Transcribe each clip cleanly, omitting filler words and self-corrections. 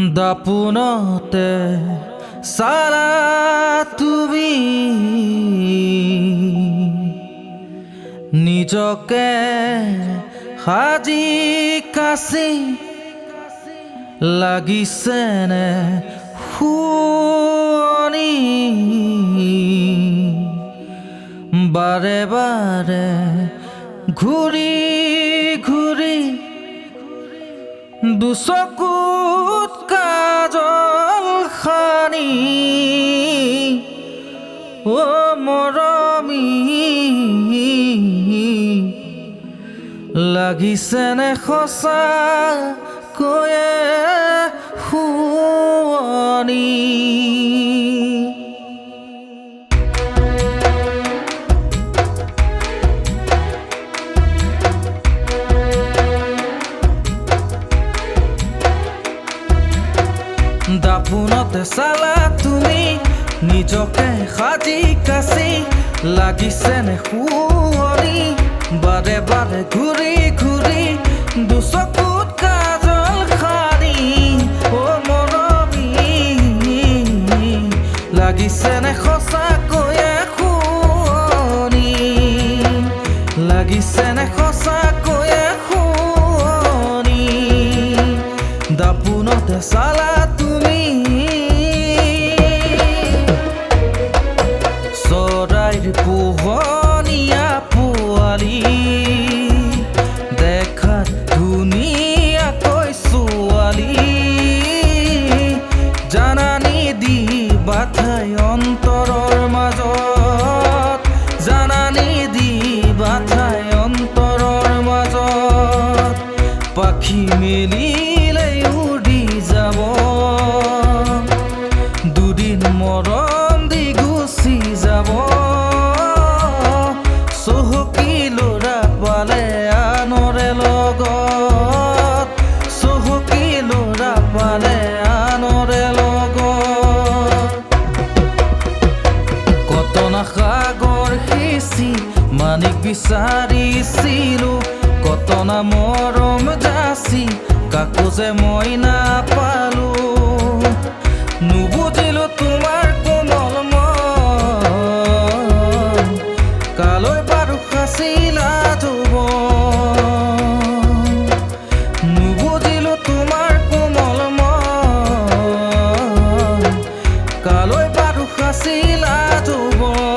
দাপোনতে চালা তুমি নিজকে সাজি কাচি লাগিছেনে শুৱনি বাৰে বাৰে ঘূৰি ঘূৰি দুচকুত কাজল সানি অ মৰমী লাগিছেনে সঁচাকৈয়ে শুৱনি দাপোনতে চালা তুমি নিজকে সাজি কাচি লাগিছেনে শুৱনি বাৰে বাৰে ঘূৰি ঘূৰি দুচকুত কাজল সানি অ মৰমী লাগিছেনে সঁচাকৈয়ে শুৱনি লাগিছেনে সঁচাকৈয়ে শুৱনি দাপোনতে চালা পোহনীয়া পোৱালি দেখাত ধুনীয়াকৈ ছোৱালী জানানী দি বাথাই অন্তৰৰ মাজত জানানী দি বাথাই অন্তৰৰ মাজত পাখি মেলিলেই উৰি যাব দুদিন মৰম দি গুচি যাব চহকী ল'ৰা পালে আনৰে লগত চহকী ল'ৰা পালে আনৰে লগত কটনা সাগৰ সিঁচি মানিক বিচাৰিছিলোঁ কটনা মৰম যাচি কাকো যে মই নাপালোঁ নুবুজিলোঁ তোমাৰ কোমল মন কালৈ বাৰু সাঁচিলা যৌৱন নুবুজিলোঁ তোমাৰ কোমল মন কালৈ বাৰু সাঁচিলা যৌৱন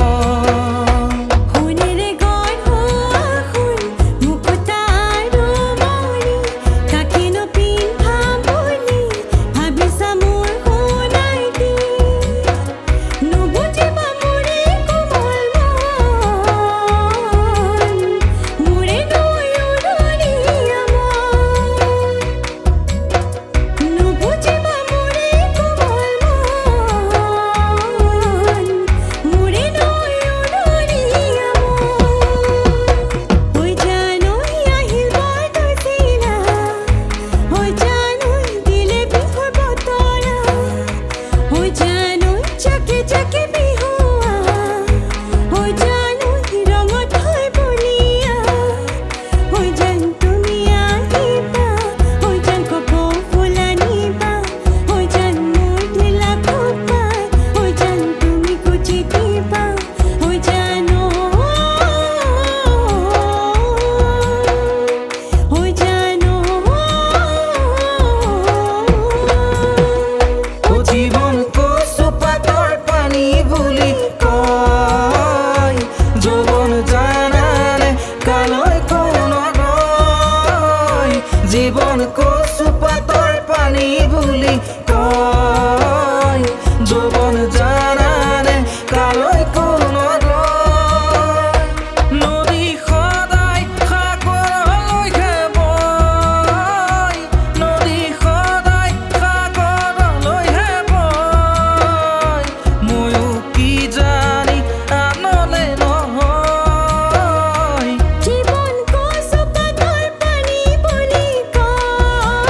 জীবন কচু পাতৰ পানী বুলি কয় যৌৱন জানানে কালৈ কোনো নদী সদায় সাগৰলৈহে বয় নদী সদায় সাগৰলৈহে বয় ময়ো কি জানি আনলে নহয় জীবন কচু পাতৰ পানী বুলি কয়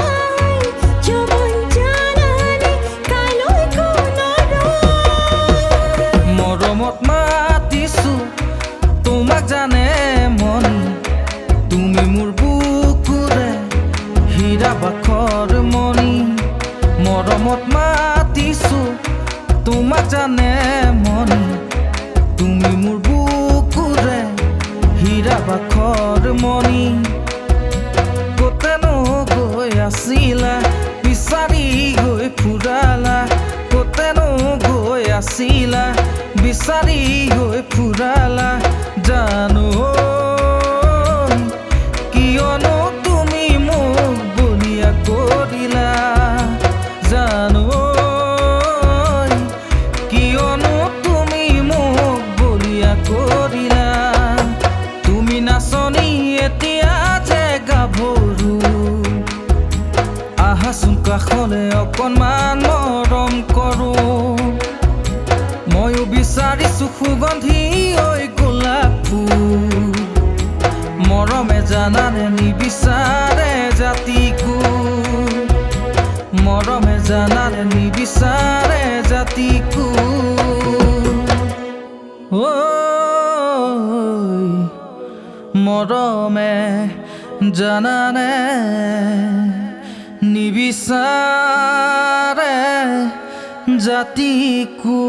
কাষলে অকণমান মৰম কৰোঁ ময়ো বিচাৰিছোঁ সুগন্ধি ঐ গোলাপ ফুল মৰমে জানানে নিবিচাৰে জাতিকো মৰমে জানানে নিবিচাৰে জাতিকো ঐ মৰমে জানানে নিবিচাৰে জাতিকো